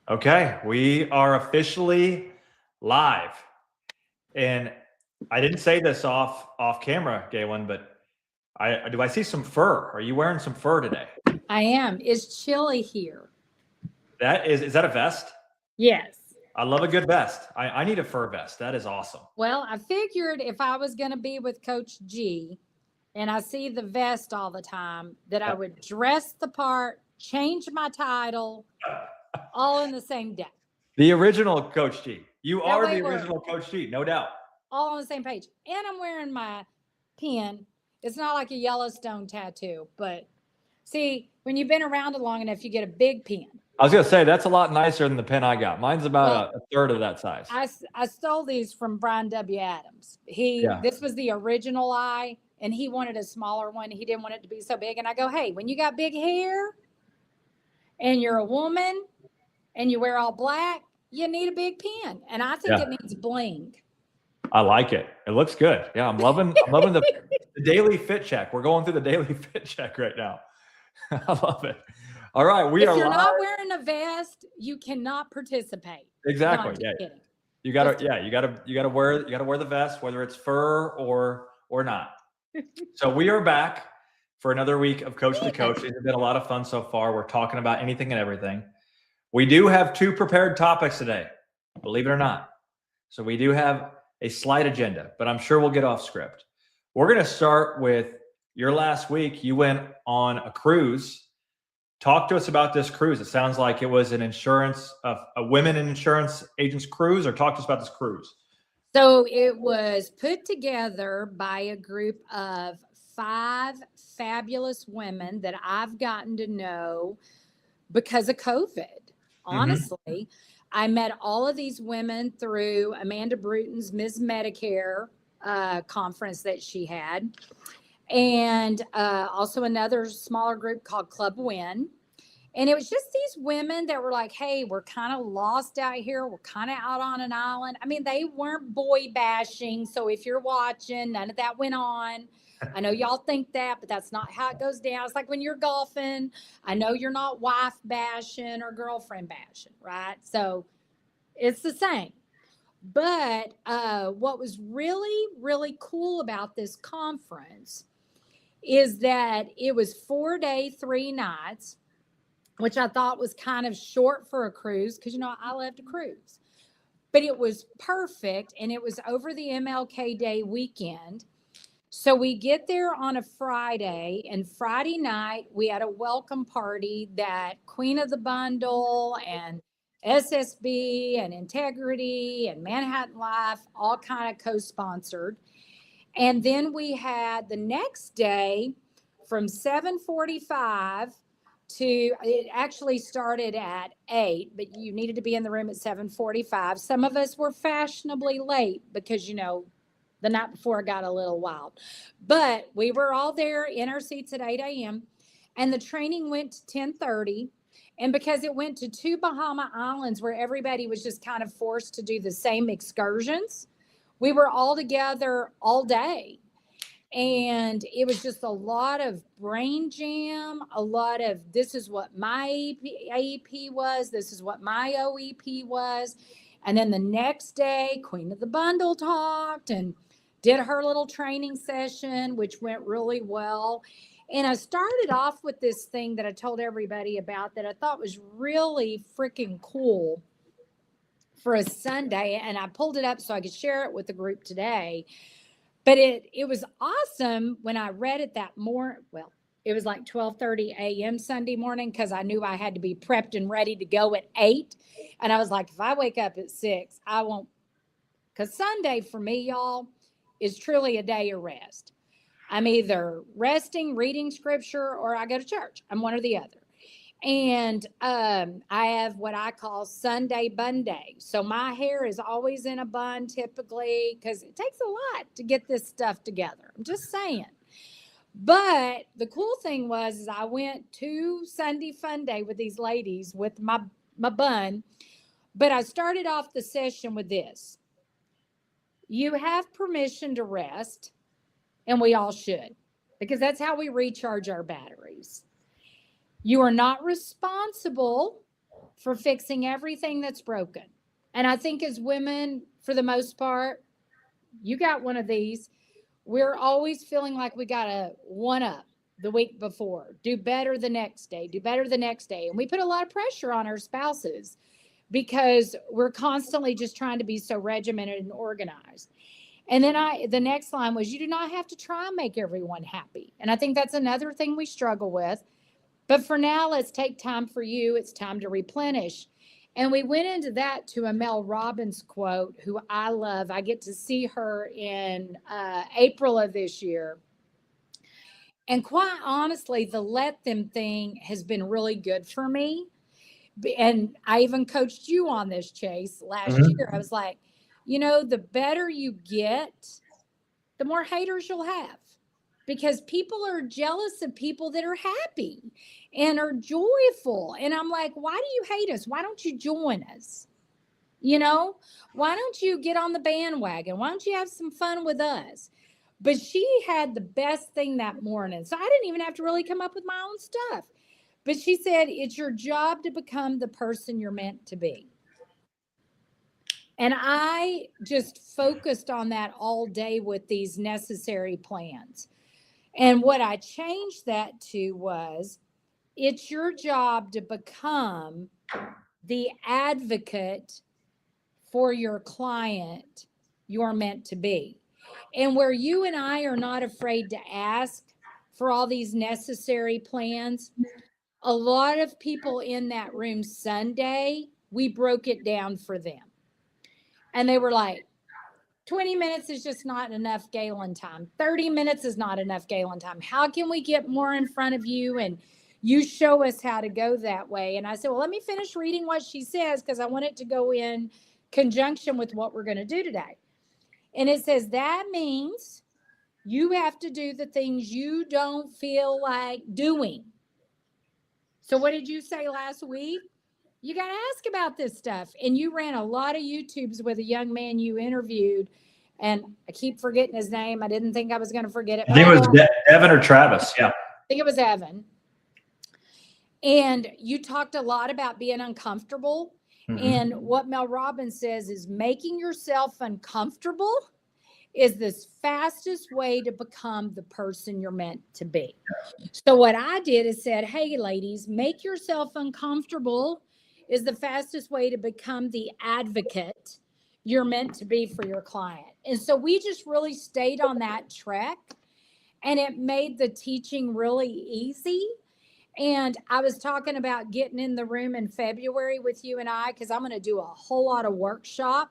Okay, we are officially live. And I didn't say this off camera, Galen, but I see some fur. Are you wearing some fur today? I am. It's chilly here. Is that a vest? Yes. I love a good vest. I need a fur vest. That is awesome. Well, I figured if I was going to be with Coach G and I see the vest all the time, that I would dress the part, change my title, all in the same day. The original Coach G. You That are way the we're original Coach G, no doubt. all on the same page. And I'm wearing my pin. It's not like a Yellowstone tattoo, but see, when you've been around it long enough, you get a big pin. I was going to say, that's a lot nicer than the pin I got. Mine's about a third of that size. I stole these from Brian W. Adams. This was the original eye, and he wanted a smaller one. He didn't want it to be so big. And I go, hey, when you got big hair and you're a woman and you wear all black, you need a big pin. And I think it needs bling. I like it. It looks good. Yeah, I'm loving the daily fit check. We're going through the daily fit check right now. I love it. All right, if you're not wearing a vest, you cannot participate. Exactly. No, you gotta wear the vest, whether it's fur or not. So we are back for another week of Coach to Coach. It's been a lot of fun so far. We're talking about anything and everything. We do have 2 prepared topics today, believe it or not. So we do have a slight agenda, but I'm sure we'll get off script. We're going to start with your last week. You went on a cruise. Talk to us about this cruise. It sounds like it was a women in insurance agents cruise, or talk to us about this cruise. So it was put together by a group of 5 fabulous women that I've gotten to know because of COVID. Honestly, I met all of these women through Amanda Bruton's Ms. Medicare conference that she had. And also another smaller group called Club Win. And it was just these women that were like, hey, we're kind of lost out here. We're kind of out on an island. I mean, they weren't boy bashing. So if you're watching, none of that went on. I know y'all think that, but that's not how it goes down. It's like when you're golfing. I know you're not wife bashing or girlfriend bashing, right? So it's the same. But what was really, really cool about this conference is that it was 4 days, 3 nights, which I thought was kind of short for a cruise because, I love to cruise. But it was perfect, and it was over the MLK Day weekend. So we get there on a Friday, and Friday night we had a welcome party that Queen of the Bundle and SSB and Integrity and Manhattan Life all kind of co-sponsored. And then we had the next day from 7:45 to, it actually started at 8, but you needed to be in the room at 7:45. Some of us were fashionably late because, the night before got a little wild. But we were all there in our seats at 8 a.m. And the training went to 10:30. And because it went to 2 Bahama Islands where everybody was just kind of forced to do the same excursions, we were all together all day. And it was just a lot of brain jam, a lot of, this is what my AEP was, this is what my OEP was. And then the next day, Queen of the Bundle talked and did her little training session, which went really well. And I started off with this thing that I told everybody about that I thought was really freaking cool for a Sunday. And I pulled it up so I could share it with the group today. But it was awesome when I read it that morning. Well, it was like 12:30 a.m. Sunday morning because I knew I had to be prepped and ready to go at 8. And I was like, if I wake up at 6, I won't. Because Sunday for me, y'all, is truly a day of rest. I'm either resting, reading scripture, or I go to church. I'm one or the other. And I have what I call Sunday bun day. So my hair is always in a bun typically because it takes a lot to get this stuff together. I'm just saying. But the cool thing was I went to Sunday Fun Day with these ladies with my bun. But I started off the session with this. You have permission to rest, and we all should, because that's how we recharge our batteries. You are not responsible for fixing everything that's broken. And I think as women, for the most part, you got one of these. We're always feeling like we got to one up the week before, do better the next day, do better the next day. And we put a lot of pressure on our spouses because we're constantly just trying to be so regimented and organized. And then the next line was, you do not have to try and make everyone happy. And I think that's another thing we struggle with. But for now, let's take time for you. It's time to replenish. And we went into that to a Mel Robbins quote, who I love. I get to see her in April of this year. And quite honestly, the let them thing has been really good for me. And I even coached you on this, Chase, last year. I was like, the better you get, the more haters you'll have, because people are jealous of people that are happy and are joyful. And I'm like, why do you hate us? Why don't you join us? Why don't you get on the bandwagon? Why don't you have some fun with us? But she had the best thing that morning. So I didn't even have to really come up with my own stuff. But she said, it's your job to become the person you're meant to be. And I just focused on that all day with these necessary plans. And what I changed that to was, it's your job to become the advocate for your client you're meant to be. And where you and I are not afraid to ask for all these necessary plans, a lot of people in that room Sunday, we broke it down for them. And they were like, 20 minutes is just not enough Galen time. 30 minutes is not enough Galen time. How can we get more in front of you and you show us how to go that way? And I said, well, let me finish reading what she says, because I want it to go in conjunction with what we're going to do today. And it says, that means you have to do the things you don't feel like doing. So what did you say last week? You got to ask about this stuff. And you ran a lot of YouTubes with a young man you interviewed. And I keep forgetting his name. I didn't think I was going to forget it. I think it was Evan or Travis. Yeah. I think it was Evan. And you talked a lot about being uncomfortable. Mm-hmm. And what Mel Robbins says is, making yourself uncomfortable is the fastest way to become the person you're meant to be. So what I did is said, hey, ladies, make yourself uncomfortable is the fastest way to become the advocate you're meant to be for your client. And so we just really stayed on that track, and it made the teaching really easy. And I was talking about getting in the room in February with you and I, because I'm going to do a whole lot of workshop.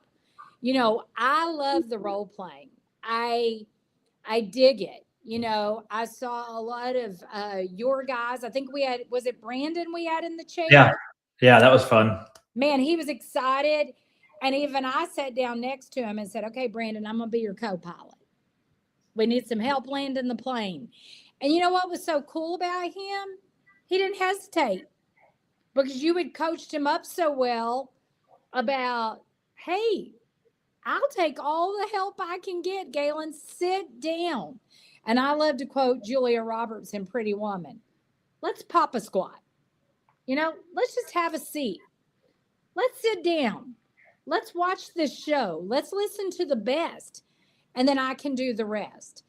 I love the role playing. I dig it. I saw a lot of your guys. I think was it Brandon we had in the chair? Yeah, that was fun. Man, he was excited. And even I sat down next to him and said, okay, Brandon, I'm going to be your co-pilot. We need some help landing the plane. And you know what was so cool about him? He didn't hesitate, because you had coached him up so well about, hey, I'll take all the help I can get, Galen. Sit down. And I love to quote Julia Roberts in Pretty Woman. Let's pop a squat. Let's just have a seat. Let's sit down. Let's watch this show. Let's listen to the best. And then I can do the rest.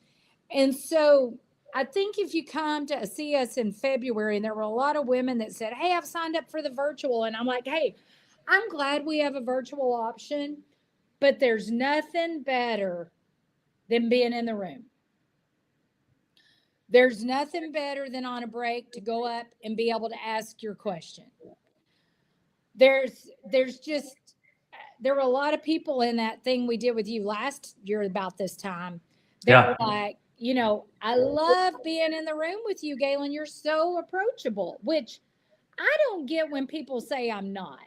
And so I think if you come to see us in February, and there were a lot of women that said, hey, I've signed up for the virtual. And I'm like, hey, I'm glad we have a virtual option, but there's nothing better than being in the room. There's nothing better than on a break to go up and be able to ask your question. There were a lot of people in that thing we did with you last year about this time that were like, I love being in the room with you, Galen. You're so approachable, which I don't get when people say I'm not.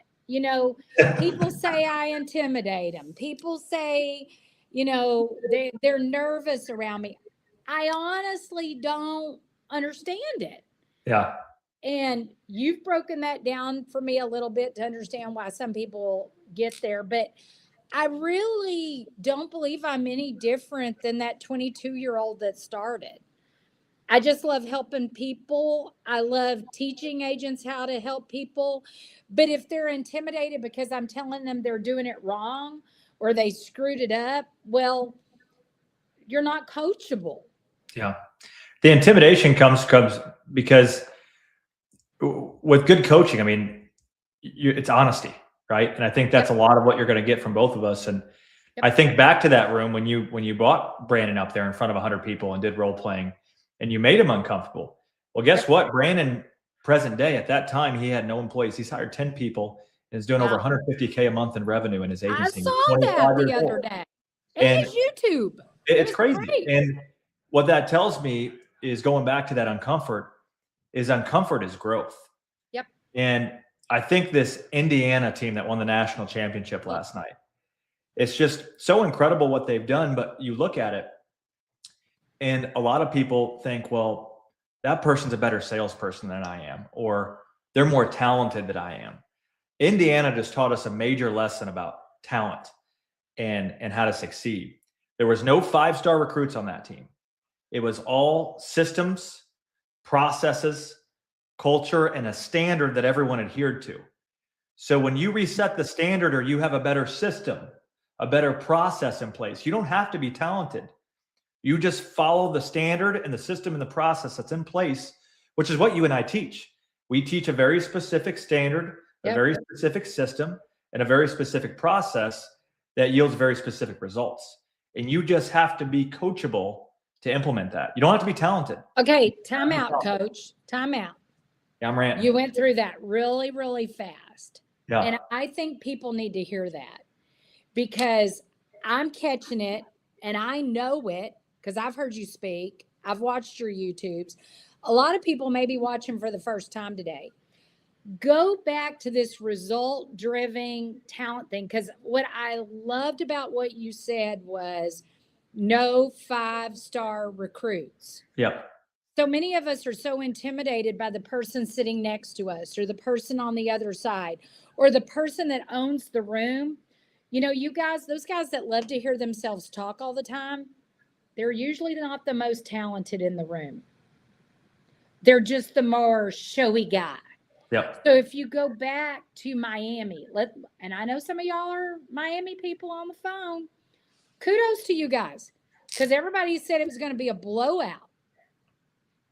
People say I intimidate them. People say, they're nervous around me. I honestly don't understand it. Yeah. And you've broken that down for me a little bit to understand why some people get there. But I really don't believe I'm any different than that 22-year-old that started. I just love helping people. I love teaching agents how to help people. But if they're intimidated because I'm telling them they're doing it wrong or they screwed it up, well, you're not coachable. Yeah. The intimidation comes because with good coaching, I mean, it's honesty, right? And I think that's a lot of what you're going to get from both of us. And I think back to that room when you brought Brandon up there in front of 100 people and did role playing, and you made him uncomfortable. Well, guess what? Brandon, present day, at that time, he had no employees. He's hired 10 people and is doing over 150K a month in revenue in his I agency. saw that the other day. And his YouTube. It's crazy. Great. And what that tells me is, going back to that uncomfort is growth. Yep. And I think this Indiana team that won the national championship last night, it's just so incredible what they've done. But you look at it, and a lot of people think, well, that person's a better salesperson than I am, or they're more talented than I am. Indiana just taught us a major lesson about talent and how to succeed. There was no 5-star recruits on that team. It was all systems, processes, culture, and a standard that everyone adhered to. So when you reset the standard, or you have a better system, a better process in place, you don't have to be talented. You just follow the standard and the system and the process that's in place, which is what you and I teach. We teach a very specific standard, a very specific system, and a very specific process that yields very specific results. And you just have to be coachable to implement that. You don't have to be talented. Okay, time out, coach. Time out. Yeah, I'm ranting. You went through that really, really fast. Yeah. And I think people need to hear that, because I'm catching it and I know it because I've heard you speak. I've watched your YouTubes. A lot of people may be watching for the first time today. Go back to this result-driven talent thing, because what I loved about what you said was no 5-star recruits. Yep. So many of us are so intimidated by the person sitting next to us, or the person on the other side, or the person that owns the room. You know, you guys, those guys that love to hear themselves talk all the time, they're usually not the most talented in the room. They're just the more showy guy. Yep. So if you go back to Miami, and I know some of y'all are Miami people on the phone, kudos to you guys, because everybody said it was going to be a blowout,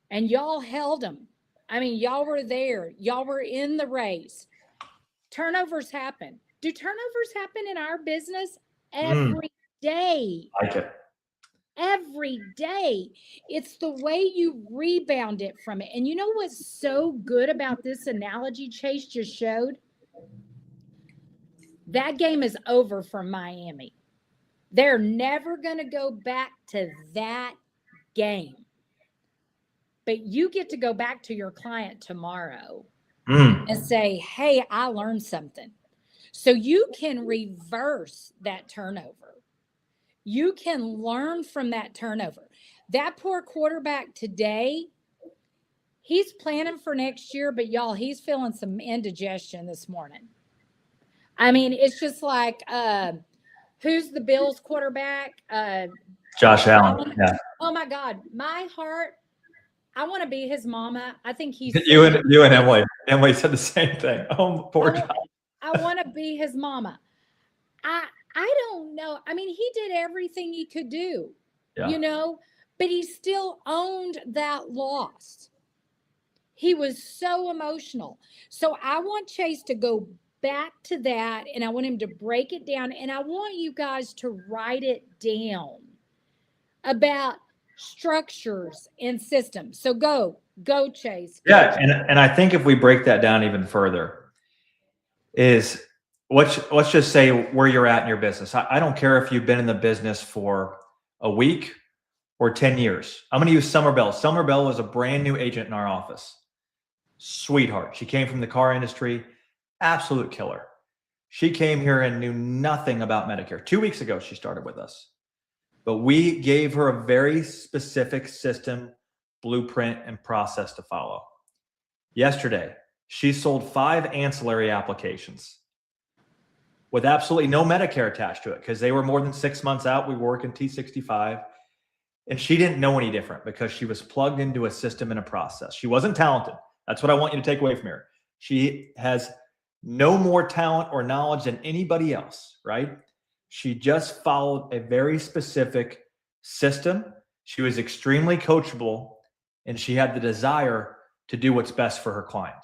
and y'all held them. I mean, y'all were there. Y'all were in the race. Turnovers happen. Do turnovers happen in our business? Every day? I like it. Every day. It's the way you rebound it from it. And you know what's so good about this analogy Chase just showed? That game is over for Miami. They're never going to go back to that game. But you get to go back to your client tomorrow and say, hey, I learned something. So you can reverse that turnover. You can learn from that turnover. That poor quarterback today, he's planning for next year, but y'all, he's feeling some indigestion this morning. I mean, it's just like, who's the Bills quarterback? Josh Allen. Yeah. Oh my God. My heart, I want to be his mama. I think he's you and Emily. Emily said the same thing. Oh, poor Josh. I want to be his mama. I don't know. I mean, he did everything he could do, you know, but he still owned that loss. He was so emotional. So I want Chase to go back to that, and I want him to break it down, and I want you guys to write it down about structures and systems. So go Chase. Yeah. And I think if we break that down even further, is let's just say where you're at in your business. I don't care if you've been in the business for a week or 10 years. I'm going to use Summer Bell. Summer Bell was a brand new agent in our office. Sweetheart. She came from the car industry. Absolute killer. She came here and knew nothing about Medicare. 2 weeks ago, she started with us. But we gave her a very specific system, blueprint, and process to follow. Yesterday, she sold 5 ancillary applications with absolutely no Medicare attached to it, because they were more than 6 months out. We were working T65. And she didn't know any different because she was plugged into a system and a process. She wasn't talented. That's what I want you to take away from here. She has no more talent or knowledge than anybody else, right? She just followed a very specific system. She was extremely coachable, and she had the desire to do what's best for her client.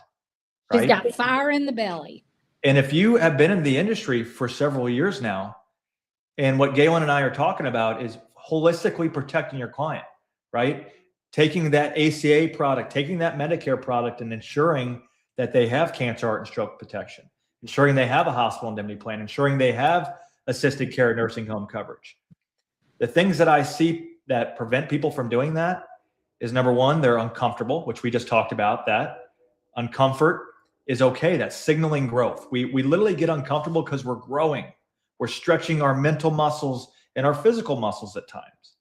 She's Right? got fire in the belly. And if you have been in the industry for several years now, and what Galen and I are talking about is holistically protecting your client, right? Taking that ACA product, taking that Medicare product, and ensuring that they have cancer, heart, and stroke protection, ensuring they have a hospital indemnity plan, ensuring they have assisted care nursing home coverage. The things that I see that prevent people from doing that is, number one, they're uncomfortable, which we just talked about. That uncomfort is okay. That's signaling growth. We literally get uncomfortable because we're growing. We're stretching our mental muscles and our physical muscles at times.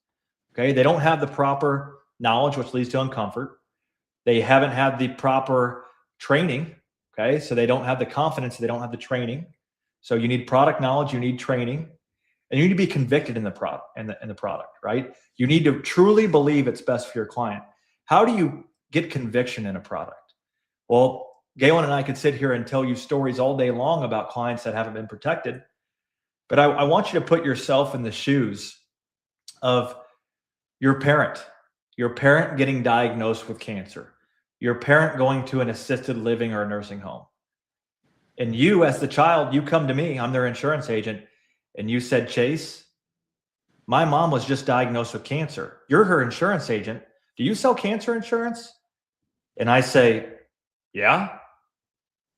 Okay. They don't have the proper knowledge, which leads to uncomfort. They haven't had the proper training. Okay. So they don't have the confidence. They don't have the training. So you need product knowledge. You need training, and you need to be convicted in the product and the product, right? You need to truly believe it's best for your client. How do you get conviction in a product? Well, Galen and I could sit here and tell you stories all day long about clients that haven't been protected. But I want you to put yourself in the shoes of your parent getting diagnosed with cancer, your parent going to an assisted living or a nursing home. And you, as the child, you come to me, I'm their insurance agent, and you said, Chase, my mom was just diagnosed with cancer. You're her insurance agent. Do you sell cancer insurance? And I say, yeah.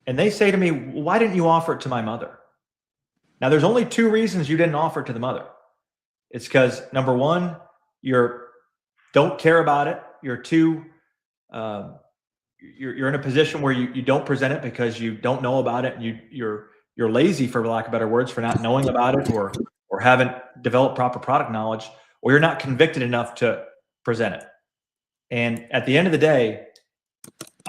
And they say to me, why didn't you offer it to my mother? Now, there's only two reasons you didn't offer it to the mother. It's because, number one, you don't care about it. You're too, you're in a position where you don't present it because you don't know about it. And you're lazy, for lack of better words, for not knowing about it, or haven't developed proper product knowledge, or you're not convicted enough to present it. And at the end of the day,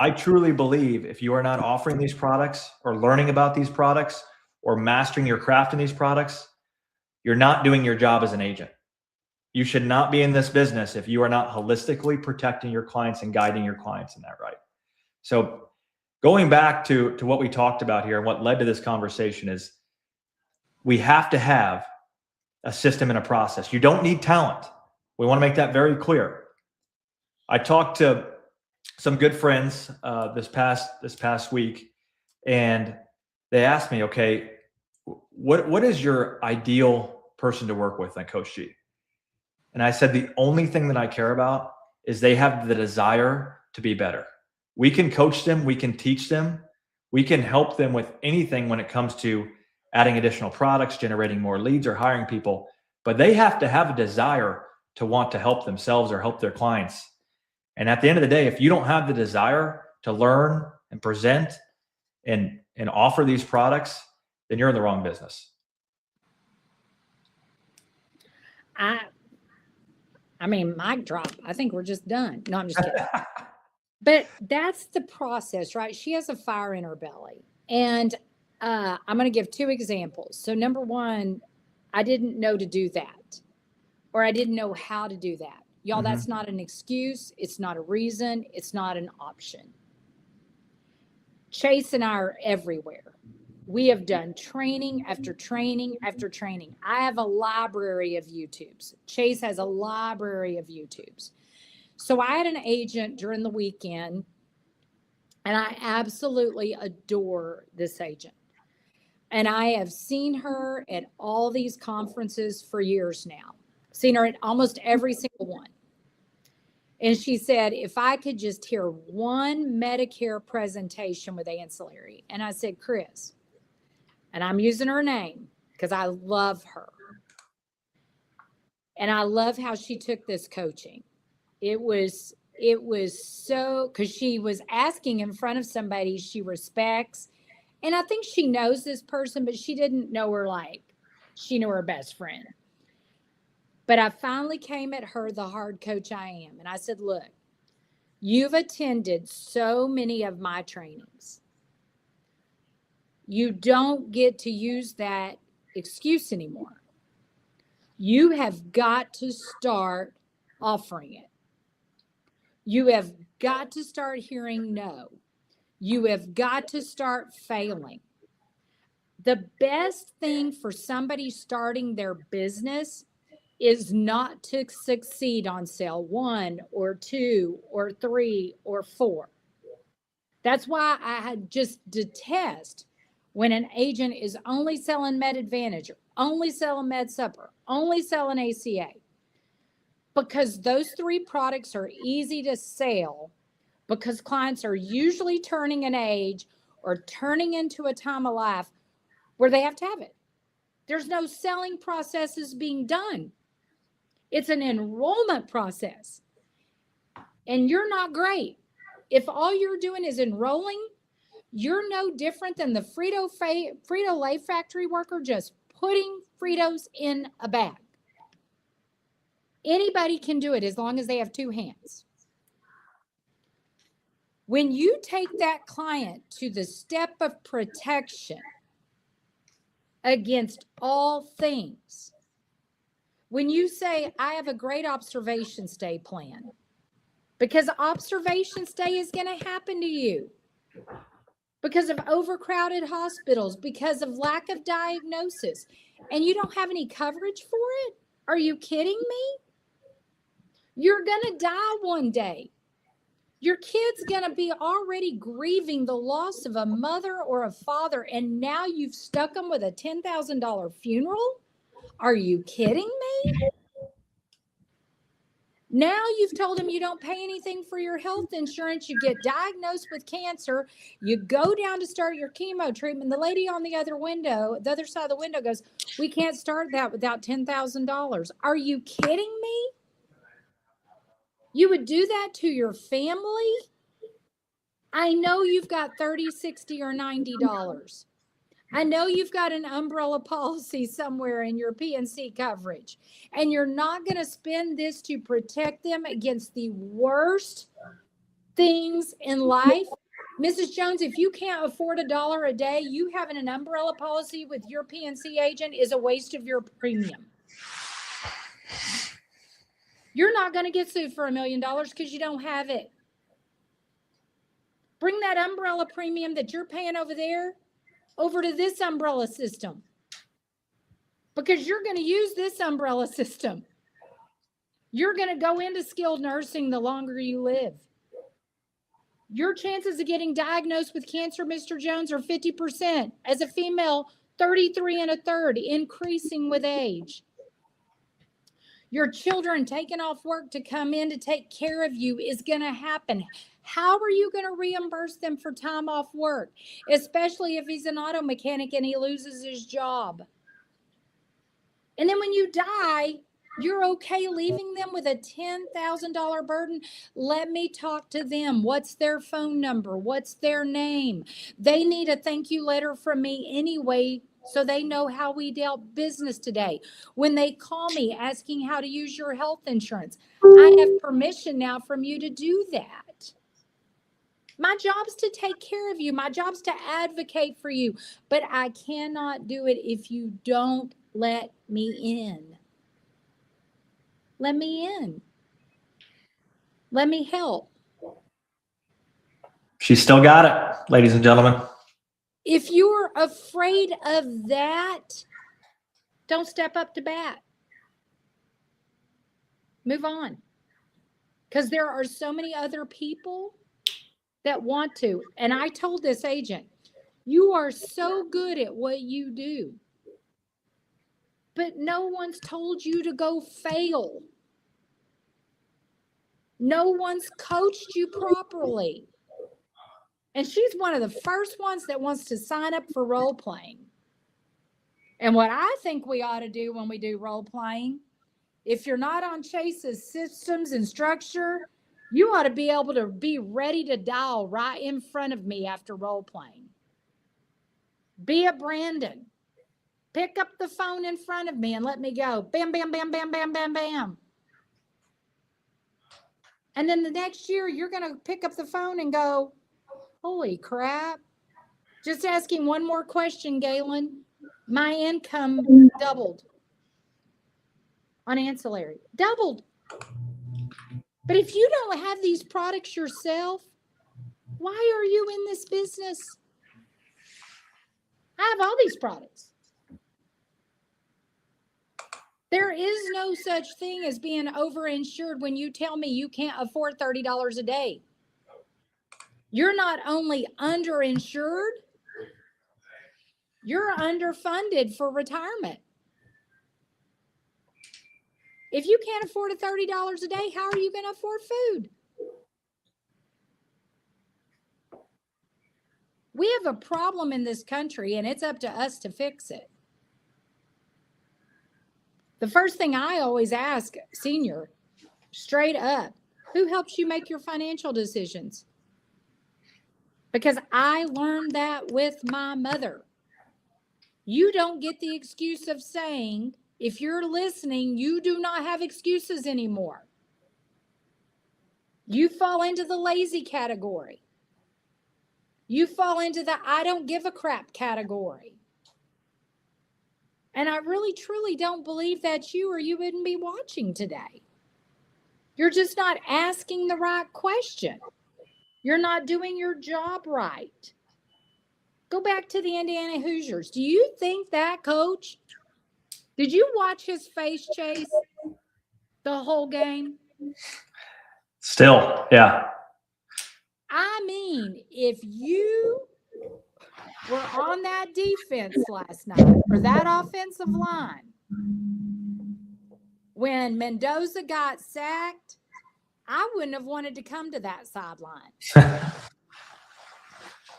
I truly believe if you are not offering these products or learning about these products or mastering your craft in these products, you're not doing your job as an agent. You should not be in this business if you are not holistically protecting your clients and guiding your clients in that right. So going back to what we talked about here and what led to this conversation is we have to have a system and a process. You don't need talent. We want to make that very clear. I talked to some good friends this past week, and they asked me, okay, what is your ideal person to work with at Coach G? And I said, the only thing that I care about is they have the desire to be better. We can coach them. We can teach them. We can help them with anything when it comes to adding additional products, generating more leads, or hiring people. But they have to have a desire to want to help themselves or help their clients. And at the end of the day, if you don't have the desire to learn and present and offer these products, then you're in the wrong business. I mean, mic drop. I think we're just done. No, I'm just kidding. But that's the process, right? She has a fire in her belly. And I'm going to give two examples. So number one, I didn't know to do that, or I didn't know how to do that. Y'all, that's not an excuse. It's not a reason. It's not an option. Chase and I are everywhere. We have done training after training after training. I have a library of YouTubes. Chase has a library of YouTubes. So I had an agent during the weekend, and I absolutely adore this agent. And I have seen her at all these conferences for years now. Seen her at almost every single one. And she said, if I could just hear one Medicare presentation with ancillary. And I said, Chris, and I'm using her name because I love her. And I love how she took this coaching. It was so, because she was asking in front of somebody she respects. And I think she knows this person, but she didn't know her like she knew her best friend. But I finally came at her the hard coach I am. And I said, look, you've attended so many of my trainings. You don't get to use that excuse anymore. You have got to start offering it. You have got to start hearing no. You have got to start failing. The best thing for somebody starting their business is not to succeed on sale 1 or 2 or 3 or 4. That's why I just detest when an agent is only selling Med Advantage, only selling Med Supper, only selling ACA. Because those 3 products are easy to sell because clients are usually turning an age or turning into a time of life where they have to have it. There's no selling processes being done. It's an enrollment process. And you're not great. If all you're doing is enrolling, you're no different than the Frito-Lay factory worker just putting Fritos in a bag. Anybody can do it as long as they have 2 hands. When you take that client to the step of protection against all things, when you say, I have a great observation stay plan, because observation stay is going to happen to you because of overcrowded hospitals, because of lack of diagnosis, and you don't have any coverage for it? Are you kidding me? You're going to die one day. Your kid's going to be already grieving the loss of a mother or a father, and now you've stuck them with a $10,000 funeral? Are you kidding me? Now you've told them you don't pay anything for your health insurance. You get diagnosed with cancer. You go down to start your chemo treatment. The lady on the other side of the window goes, we can't start that without $10,000. Are you kidding me? You would do that to your family? I know you've got $30, $60, or $90. I know you've got an umbrella policy somewhere in your PNC coverage, and you're not going to spend this to protect them against the worst things in life. Mrs. Jones, if you can't afford $1 a day, you having an umbrella policy with your PNC agent is a waste of your premium. You're not going to get sued for $1 million because you don't have it. Bring that umbrella premium that you're paying over there over to this umbrella system, because you're going to use this umbrella system. You're going to go into skilled nursing the longer you live. Your chances of getting diagnosed with cancer, Mr. Jones, are 50%. As a female, 33 1/3, increasing with age. Your children taking off work to come in to take care of you is going to happen. How are you going to reimburse them for time off work, especially if he's an auto mechanic and he loses his job? And then when you die, you're okay leaving them with a $10,000 burden? Let me talk to them. What's their phone number? What's their name? They need a thank you letter from me anyway, so they know how we dealt business today. When they call me asking how to use your health insurance, I have permission now from you to do that. My job's to take care of you. My job's to advocate for you, but I cannot do it if you don't let me in. Let me in. Let me help. She's still got it, ladies and gentlemen. If you're afraid of that, don't step up to bat. Move on. Because there are so many other people that want to. And I told this agent, you are so good at what you do, but no one's told you to go fail. No one's coached you properly. And she's one of the first ones that wants to sign up for role playing. And what I think we ought to do when we do role playing, if you're not on Chase's systems and structure, you ought to be able to be ready to dial right in front of me after role playing. Be a Brandon. Pick up the phone in front of me and let me go. Bam, bam, bam, bam, bam, bam, bam. And then the next year, you're going to pick up the phone and go, holy crap. Just asking one more question, Galen. My income doubled on ancillary. Doubled. But if you don't have these products yourself, why are you in this business? I have all these products. There is no such thing as being overinsured when you tell me you can't afford $30 a day. You're not only underinsured, you're underfunded for retirement. If you can't afford $30 a day, how are you going to afford food? We have a problem in this country, and it's up to us to fix it. The first thing I always ask senior, straight up, who helps you make your financial decisions? Because I learned that with my mother. You don't get the excuse of saying, if you're listening, you do not have excuses anymore. You fall into the lazy category. You fall into the I don't give a crap category. And I really, truly don't believe that's you, or you wouldn't be watching today. You're just not asking the right question. You're not doing your job right. Go back to the Indiana Hoosiers. Do you think that coach, did you watch his face, Chase, the whole game? Still, yeah. I mean, if you were on that defense last night, or that offensive line, when Mendoza got sacked, I wouldn't have wanted to come to that sideline.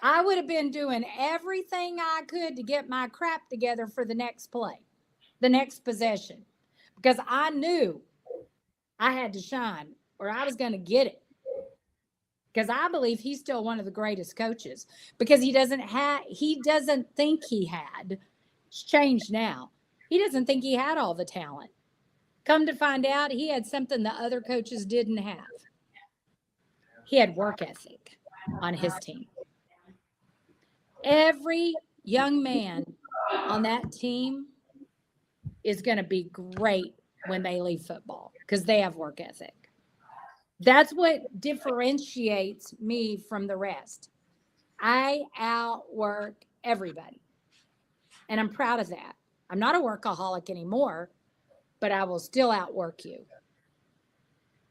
I would have been doing everything I could to get my crap together for the next play, the next possession, because I knew I had to shine or I was going to get it. Because I believe he's still one of the greatest coaches, because he doesn't think he had. It's changed now. He doesn't think he had all the talent. Come to find out, he had something the other coaches didn't have. He had work ethic on his team. Every young man on that team is going to be great when they leave football because they have work ethic. That's what differentiates me from the rest. I outwork everybody. And I'm proud of that. I'm not a workaholic anymore, but I will still outwork you.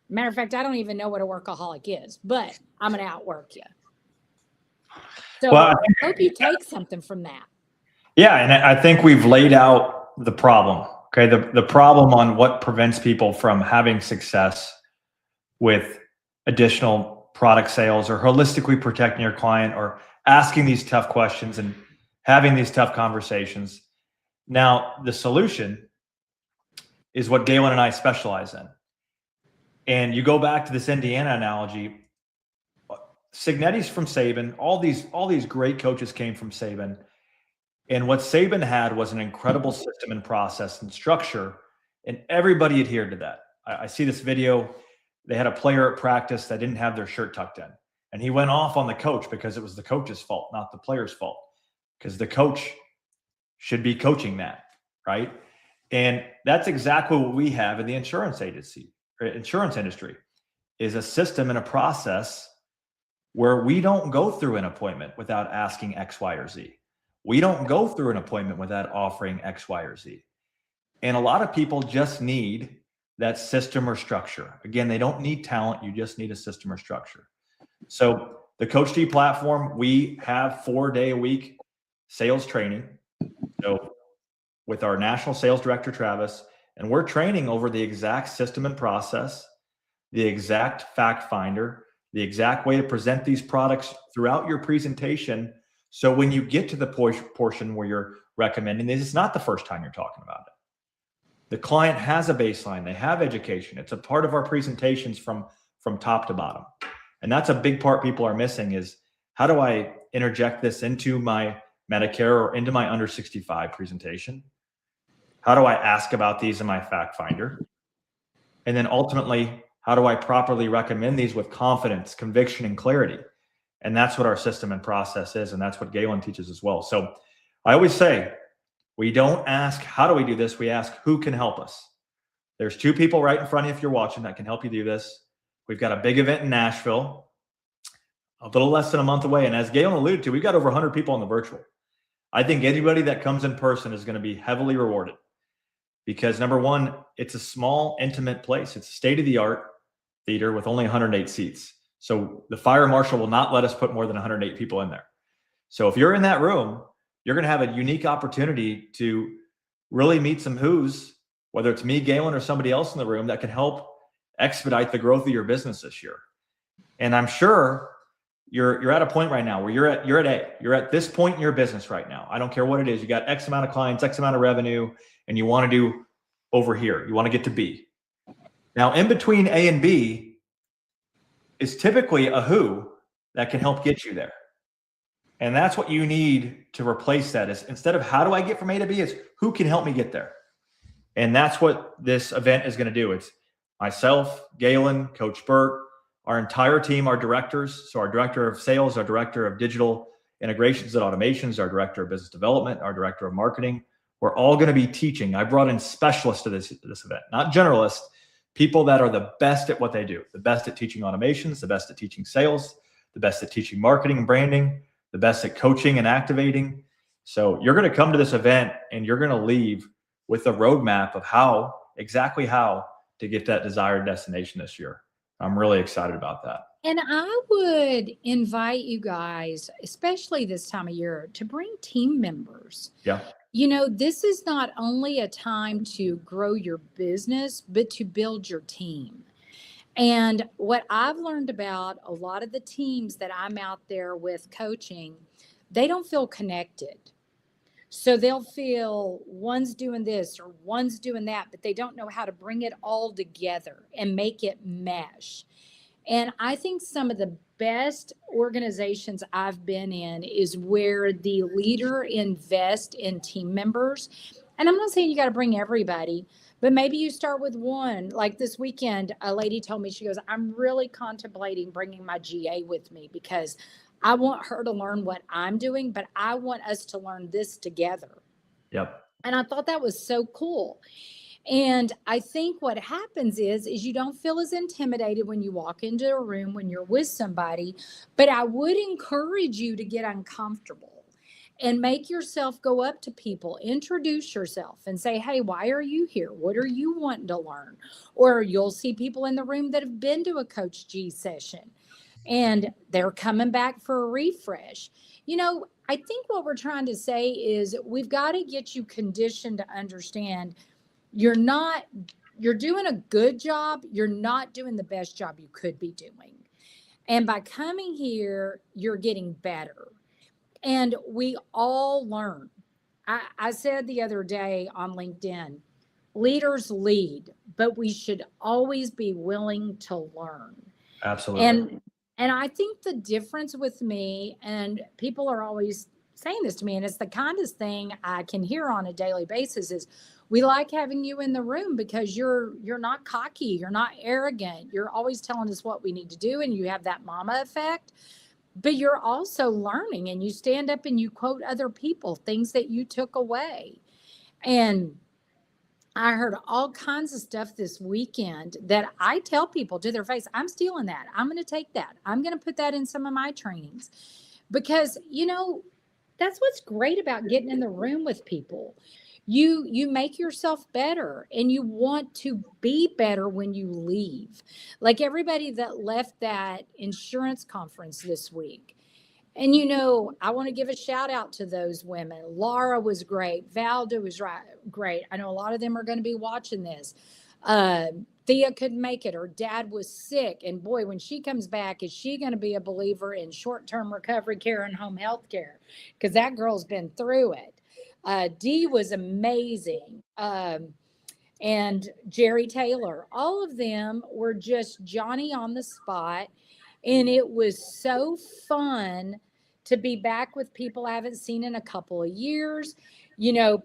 Matter of fact, I don't even know what a workaholic is, but I'm going to outwork you. So I hope you take something from that. Yeah, and I think we've laid out the problem. Okay, the problem on what prevents people from having success with additional product sales, or holistically protecting your client, or asking these tough questions and having these tough conversations. Now, the solution is what Galen and I specialize in. And you go back to this Indiana analogy, Cignetti's from Saban, all these great coaches came from Saban. And what Saban had was an incredible system and process and structure, and everybody adhered to that. I see this video. They had a player at practice that didn't have their shirt tucked in, and he went off on the coach because it was the coach's fault, not the player's fault, because the coach should be coaching that, right? And that's exactly what we have in the insurance industry, is a system and a process where we don't go through an appointment without asking X, Y, or Z. We don't go through an appointment without offering X, Y, or Z. And a lot of people just need that system or structure. Again, they don't need talent. You just need a system or structure. So the Coach T platform, we have 4-day-a-week sales training. So with our national sales director, Travis, and we're training over the exact system and process, the exact fact finder, the exact way to present these products throughout your presentation. So when you get to the portion where you're recommending this, it's not the first time you're talking about it. The client has a baseline. They have education. It's a part of our presentations from top to bottom. And that's a big part people are missing, is how do I interject this into my Medicare or into my under 65 presentation? How do I ask about these in my fact finder? And then ultimately, how do I properly recommend these with confidence, conviction, and clarity? And that's what our system and process is. And that's what Galen teaches as well. So I always say, we don't ask, how do we do this? We ask, who can help us? There's 2 people right in front of you if you're watching that can help you do this. We've got a big event in Nashville, a little less than a month away. And as Galen alluded to, we've got over 100 people on the virtual. I think anybody that comes in person is going to be heavily rewarded because, number one, it's a small, intimate place. It's a state-of-the-art theater with only 108 seats. So the fire marshal will not let us put more than 108 people in there. So if you're in that room, you're going to have a unique opportunity to really meet some who's, whether it's me, Galen, or somebody else in the room that can help expedite the growth of your business this year. And I'm sure you're at a point right now where you're at this point in your business right now. I don't care what it is. You got X amount of clients, X amount of revenue, and you want to do over here. You want to get to B. Now, in between A and B is typically a who that can help get you there. And that's what you need to replace that is instead of how do I get from A to B is who can help me get there. And that's what this event is going to do. It's myself, Galen, Coach Burt, our entire team, our directors. So our director of sales, our director of digital integrations and automations, our director of business development, our director of marketing. We're all going to be teaching. I brought in specialists to this event, not generalists, people that are the best at what they do, the best at teaching automations, the best at teaching sales, the best at teaching marketing and branding, the best at coaching and activating. So you're going to come to this event and you're going to leave with a roadmap of exactly how to get that desired destination this year. I'm really excited about that. And I would invite you guys, especially this time of year, to bring team members. Yeah. You know, this is not only a time to grow your business, but to build your team. And what I've learned about a lot of the teams that I'm out there with coaching, they don't feel connected. So they'll feel one's doing this or one's doing that, but they don't know how to bring it all together and make it mesh. And I think some of the best organizations I've been in is where the leader invests in team members. And I'm not saying you got to bring everybody, but maybe you start with one. Like this weekend, a lady told me, she goes, I'm really contemplating bringing my GA with me because I want her to learn what I'm doing, but I want us to learn this together. Yep. And I thought that was so cool. And I think what happens is you don't feel as intimidated when you walk into a room when you're with somebody, but I would encourage you to get uncomfortable and make yourself go up to people, introduce yourself and say, hey, why are you here? What are you wanting to learn? Or you'll see people in the room that have been to a Coach G session and they're coming back for a refresh. You know, I think what we're trying to say is we've got to get you conditioned to understand you're doing a good job. You're not doing the best job you could be doing. And by coming here, you're getting better. And we all learn. I said the other day on LinkedIn, leaders lead, but we should always be willing to learn. Absolutely. And I think the difference with me, and people are always saying this to me, and it's the kindest thing I can hear on a daily basis, is we like having you in the room because you're not cocky, you're not arrogant, you're always telling us what we need to do, and you have that mama effect, but you're also learning, and you stand up and you quote other people, things that you took away. And I heard all kinds of stuff this weekend that I tell people to their face, I'm stealing that. I'm going to take that. I'm going to put that in some of my trainings because, you know, that's what's great about getting in the room with people. You make yourself better and you want to be better when you leave. Like everybody that left that insurance conference this week. And, you know, I want to give a shout out to those women. Laura was great. Valda was great. I know a lot of them are going to be watching this. Thea couldn't make it. Her dad was sick. And boy, when she comes back, is she going to be a believer in short-term recovery care and home health care? Because that girl's been through it. Dee was amazing. And Jerry Taylor. All of them were just Johnny on the spot. And it was so fun to be back with people I haven't seen in a couple of years. You know,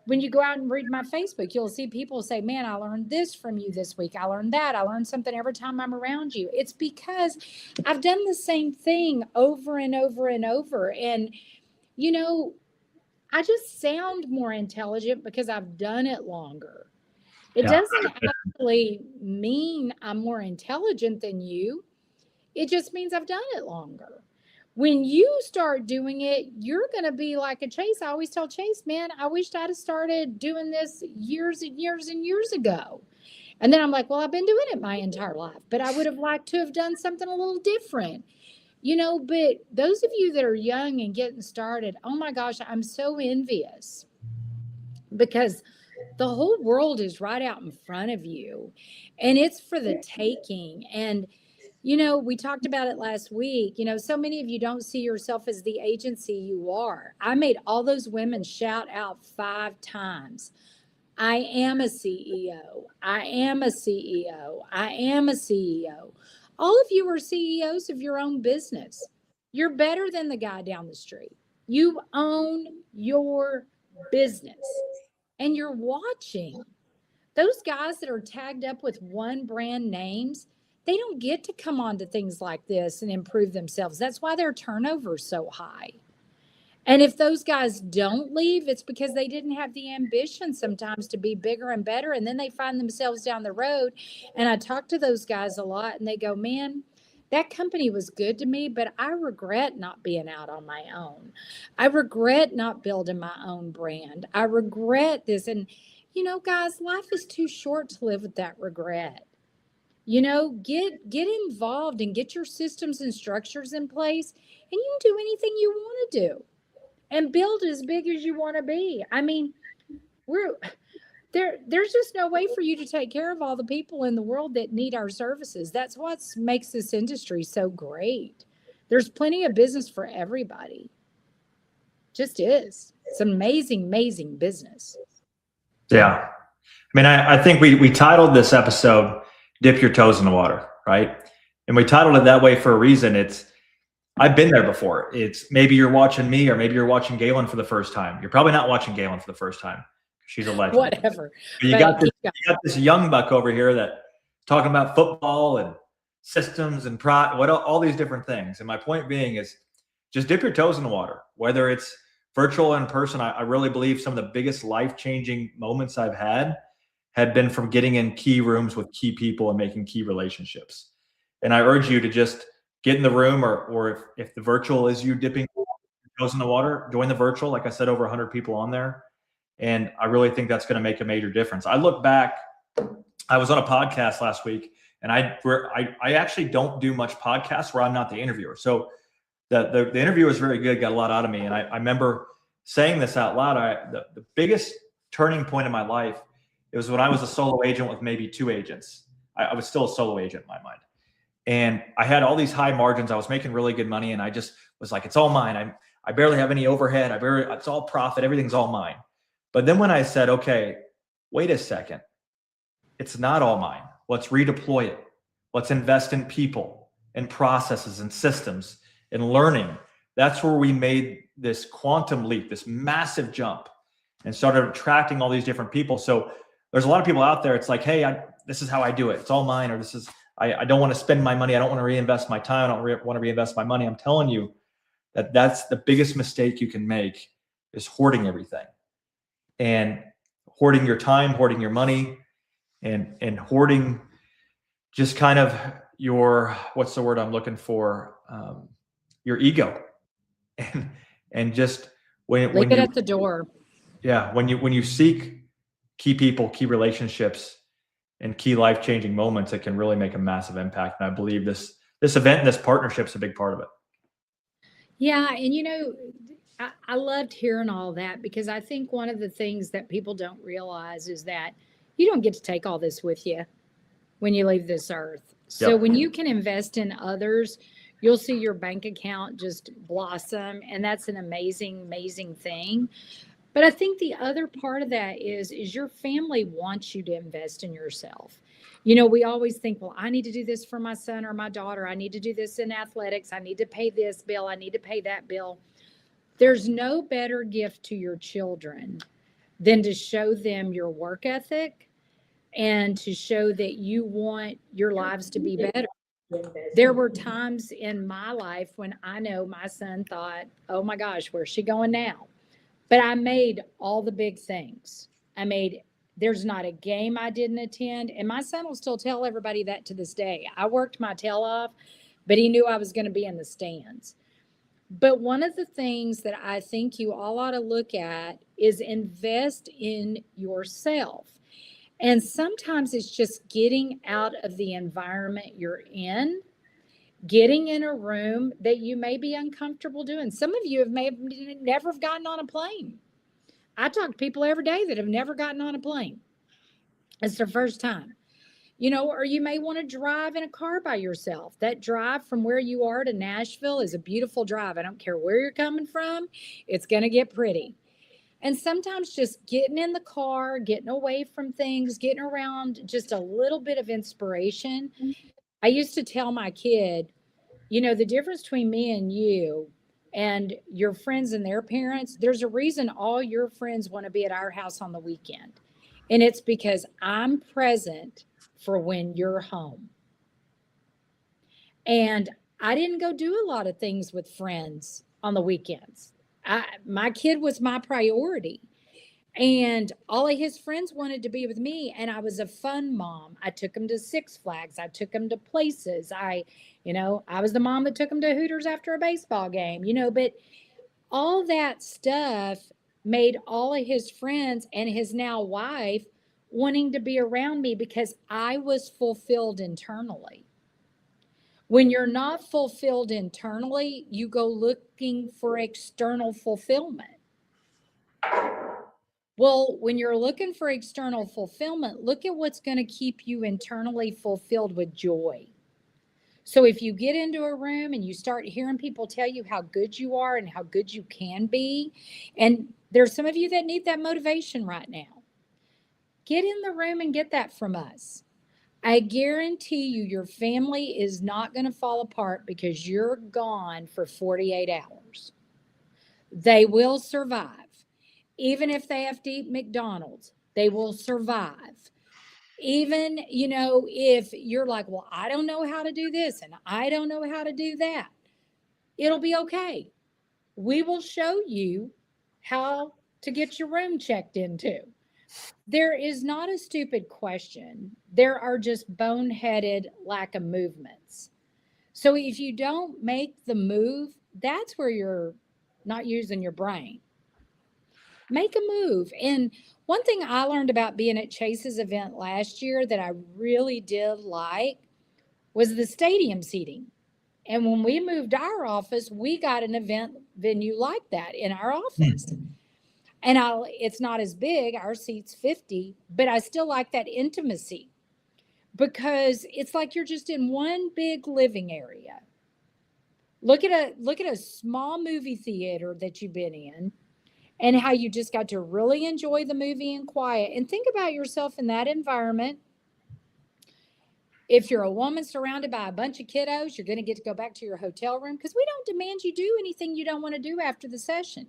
when you go out and read my Facebook, you'll see people say, man, I learned this from you this week. I learned that. I learned something every time I'm around you. It's because I've done the same thing over and over and over. And, you know, I just sound more intelligent because I've done it longer. It Yeah. doesn't actually mean I'm more intelligent than you. It just means I've done it longer. When you start doing it, you're going to be like a Chase. I always tell Chase, man, I wished I'd have started doing this years and years and years ago. And then I'm like, well, I've been doing it my entire life, but I would have liked to have done something a little different. But those of you that are young and getting started, oh my gosh, I'm so envious because the whole world is right out in front of you and it's for the taking. And we talked about it last week. So many of you don't see yourself as the agency you are. I made all those women shout out 5 times. I am a CEO. I am a CEO. I am a CEO. All of you are CEOs of your own business. You're better than the guy down the street. You own your business and you're watching. Those guys that are tagged up with one brand names, they don't get to come on to things like this and improve themselves. That's why their turnover is so high. And if those guys don't leave, it's because they didn't have the ambition sometimes to be bigger and better. And then they find themselves down the road. And I talk to those guys a lot and they go, man, that company was good to me, but I regret not being out on my own. I regret not building my own brand. I regret this. And, guys, life is too short to live with that regret. Get involved and get your systems and structures in place, and you can do anything you want to do and build as big as you want to be. I mean, there's just no way for you to take care of all the people in the world that need our services. That's what makes this industry so great. There's plenty of business for everybody. Just is. It's an amazing, amazing business. Yeah. I mean, I think we titled this episode Dip Your Toes in the Water, right? And we titled it that way for a reason. I've been there before. It's maybe you're watching me or maybe you're watching Galen for the first time. You're probably not watching Galen for the first time. She's a legend. Whatever. But you got this young buck over here that talking about football and systems and all these different things. And my point being is just dip your toes in the water, whether it's virtual or in person. I really believe some of the biggest life-changing moments I've had been from getting in key rooms with key people and making key relationships. And I urge you to just get in the room or if the virtual is you dipping your toes in the water, join the virtual. Like I said, over 100 people on there. And I really think that's going to make a major difference. I look back, I was on a podcast last week and I actually don't do much podcasts where I'm not the interviewer. So the interview was very good, got a lot out of me. And I remember saying this out loud. The biggest turning point in my life, it was when I was a solo agent with maybe 2 agents. I was still a solo agent in my mind. And I had all these high margins. I was making really good money. And I just was like, it's all mine. I barely have any overhead. It's all profit. Everything's all mine. But then when I said, okay, wait a second, it's not all mine. Let's redeploy it. Let's invest in people and processes and systems and learning. That's where we made this quantum leap, this massive jump, and started attracting all these different people. So there's a lot of people out there. It's like, hey, this is how I do it. It's all mine, or I don't want to spend my money. I don't want to reinvest my time. I don't want to reinvest my money. I'm telling you that's the biggest mistake you can make is hoarding everything. And hoarding your time, hoarding your money, and hoarding just kind of what's the word I'm looking for? Your ego, and just when Leave it you at the door. Yeah, when you seek key people, key relationships, and key life-changing moments, it can really make a massive impact. And I believe this event and this partnership is a big part of it. Yeah, and I loved hearing all that because I think one of the things that people don't realize is that you don't get to take all this with you when you leave this earth. So Yep. when you can invest in others, you'll see your bank account just blossom. And that's an amazing, amazing thing. But I think the other part of that is your family wants you to invest in yourself. We always think, well, I need to do this for my son or my daughter. I need to do this in athletics. I need to pay this bill. I need to pay that bill. There's no better gift to your children than to show them your work ethic and to show that you want your lives to be better. There were times in my life when I know my son thought, oh my gosh, where's she going now? But I made all the big things. I made There's not a game I didn't attend. And my son will still tell everybody that to this day. I worked my tail off, but he knew I was going to be in the stands. But one of the things that I think you all ought to look at is invest in yourself. And sometimes it's just getting out of the environment you're in, getting in a room that you may be uncomfortable doing. Some of you may have never have gotten on a plane. I talk to people every day that have never gotten on a plane. It's their first time. Or you may want to drive in a car by yourself. That drive from where you are to Nashville is a beautiful drive. I don't care where you're coming from, it's going to get pretty. And sometimes just getting in the car, getting away from things, getting around just a little bit of inspiration. I used to tell my kid, the difference between me and you and your friends and their parents, there's a reason all your friends want to be at our house on the weekend. And it's because I'm present for when you're home. And I didn't go do a lot of things with friends on the weekends. My kid was my priority. And all of his friends wanted to be with me. And I was a fun mom. I took him to Six Flags. I took him to places. I was the mom that took him to Hooters after a baseball game, but all that stuff made all of his friends and his now wife wanting to be around me because I was fulfilled internally. When you're not fulfilled internally, you go looking for external fulfillment. Well, when you're looking for external fulfillment, look at what's going to keep you internally fulfilled with joy. So if you get into a room and you start hearing people tell you how good you are and how good you can be, and there's some of you that need that motivation right now, get in the room and get that from us. I guarantee you your family is not going to fall apart because you're gone for 48 hours. They will survive. Even if they have to eat McDonald's, they will survive. Even, if you're like, well, I don't know how to do this and I don't know how to do that, it'll be okay. We will show you how to get your room checked into. There is not a stupid question. There are just boneheaded lack of movements. So if you don't make the move, that's where you're not using your brain. Make a move. And one thing I learned about being at Chase's event last year that I really did like was the stadium seating. And when we moved our office, we got an event venue like that in our office. And it's not as big, our seat's 50, but I still like that intimacy because it's like you're just in one big living area. Look at a small movie theater that you've been in and how you just got to really enjoy the movie in quiet, and think about yourself in that environment. If you're a woman surrounded by a bunch of kiddos, you're going to get to go back to your hotel room because we don't demand you do anything you don't want to do after the session.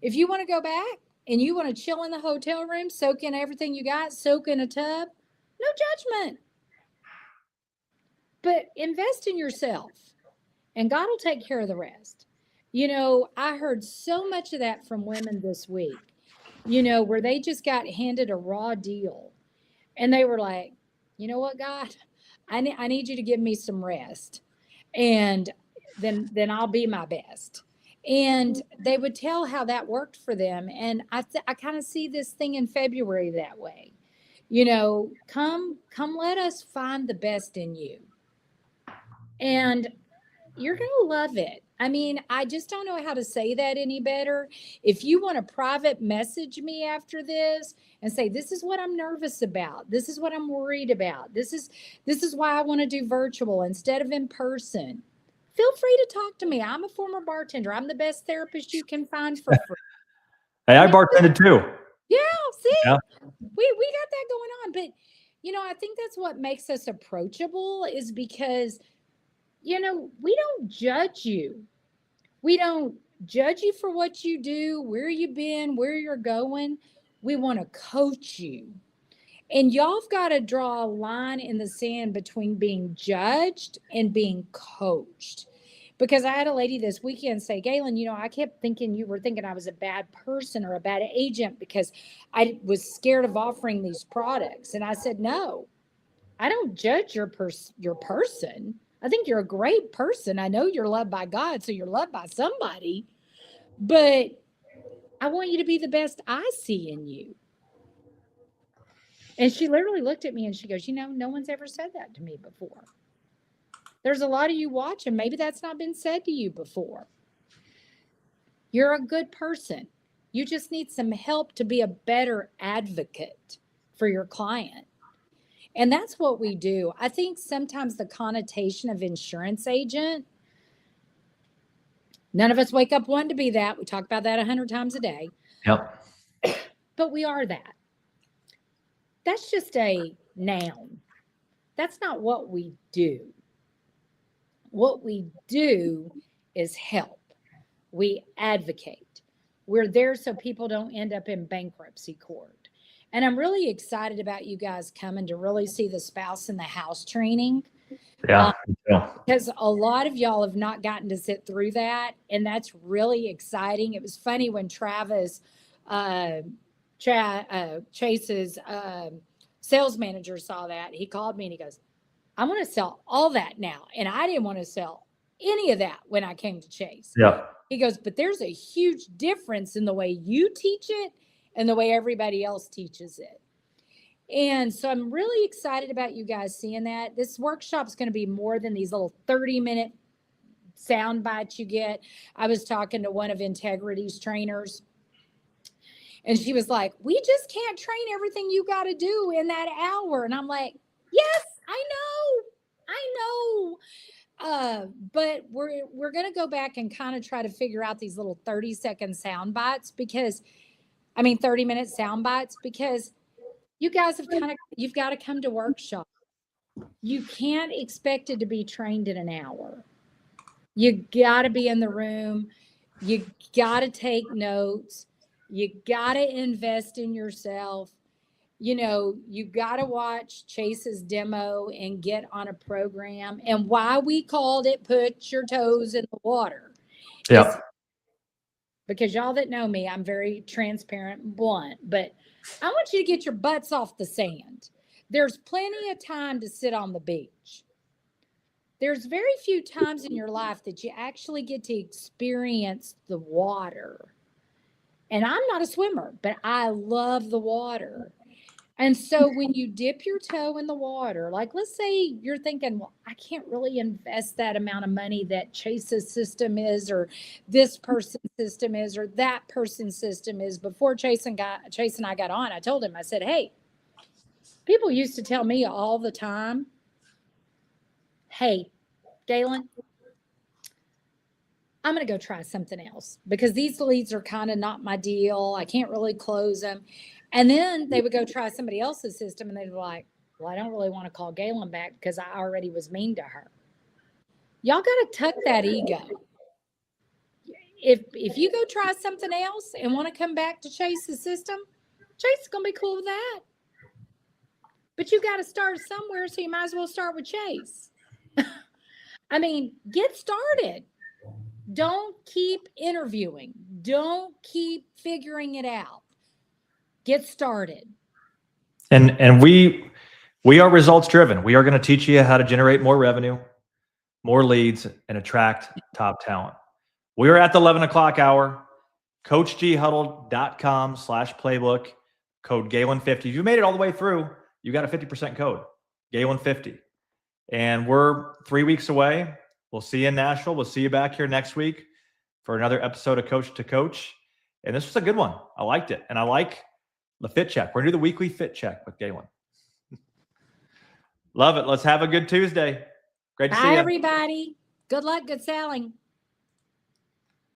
If you want to go back and you want to chill in the hotel room, soak in everything you got, soak in a tub, no judgment. But invest in yourself and God will take care of the rest. I heard so much of that from women this week, where they just got handed a raw deal and they were like, you know what, God, I need you to give me some rest. And then I'll be my best. And they would tell how that worked for them. And I kind of see this thing in February that way. Come let us find the best in you. And you're going to love it. I mean, I just don't know how to say that any better. If you want to private message me after this and say, this is what I'm nervous about. This is what I'm worried about. This is why I want to do virtual instead of in person. Feel free to talk to me. I'm a former bartender. I'm the best therapist you can find for free. Hey, I bartended too. Yeah, see, yeah. We got that going on. But, I think that's what makes us approachable is because, we don't judge you. We don't judge you for what you do, where you've been, where you're going. We want to coach you. And y'all have got to draw a line in the sand between being judged and being coached. Because I had a lady this weekend say, Galen, I kept thinking you were thinking I was a bad person or a bad agent because I was scared of offering these products. And I said, no, I don't judge your person. I think you're a great person. I know you're loved by God, so you're loved by somebody. But I want you to be the best I see in you. And she literally looked at me and she goes, no one's ever said that to me before. There's a lot of you watching. Maybe that's not been said to you before. You're a good person. You just need some help to be a better advocate for your client. And that's what we do. I think sometimes the connotation of insurance agent, none of us wake up wanting to be that. We talk about that 100 times a day. Yep. But we are that. That's just a noun. That's not what we do. What we do is help. We advocate. We're there so people don't end up in bankruptcy court. And I'm really excited about you guys coming to really see the spouse in the house training. Yeah. Because a lot of y'all have not gotten to sit through that. And that's really exciting. It was funny when Travis, Chase's sales manager saw that. He called me and he goes, I want to sell all that now. And I didn't want to sell any of that when I came to Chase. Yeah. He goes, but there's a huge difference in the way you teach it and the way everybody else teaches it. And so I'm really excited about you guys seeing that. This workshop is going to be more than these little 30-minute sound bites you get. I was talking to one of Integrity's trainers, and she was like, we just can't train everything you got to do in that hour. And I'm like, yes, I know. But we're going to go back and kind of try to figure out these little 30-second sound bites 30-minute sound bites, because you guys you've got to come to workshop. You can't expect it to be trained in an hour. You got to be in the room. You got to take notes. You got to invest in yourself. You got to watch Chase's demo and get on a program. And why we called it Put Your Toes in the Water. Yeah. Because y'all that know me, I'm very transparent and blunt, but I want you to get your butts off the sand. There's plenty of time to sit on the beach. There's very few times in your life that you actually get to experience the water. And I'm not a swimmer, but I love the water. And so when you dip your toe in the water, like let's say you're thinking, well, I can't really invest that amount of money that Chase's system is, or this person's system is, or that person's system is. Before Chase and I got on, I told him, I said, hey, people used to tell me all the time, hey, Galen, I'm going to go try something else because these leads are kind of not my deal. I can't really close them. And then they would go try somebody else's system and they'd be like, well, I don't really want to call Galen back because I already was mean to her. Y'all got to tuck that ego. If you go try something else and want to come back to Chase's system, Chase is going to be cool with that. But you got to start somewhere, so you might as well start with Chase. Get started. Don't keep interviewing. Don't keep figuring it out. Get started. And we are results driven. We are going to teach you how to generate more revenue, more leads, and attract top talent. We are at the 11 o'clock hour. CoachGHuddle.com/playbook. Code Galen50. If you made it all the way through, you got a 50% code, Galen50. And we're 3 weeks away. We'll see you in Nashville. We'll see you back here next week for another episode of Coach to Coach. And this was a good one. I liked it. And I like the fit check. We're going to do the weekly fit check with Galen. Love it. Let's have a good Tuesday. Great to see you. Bye, everybody. Good luck. Good selling.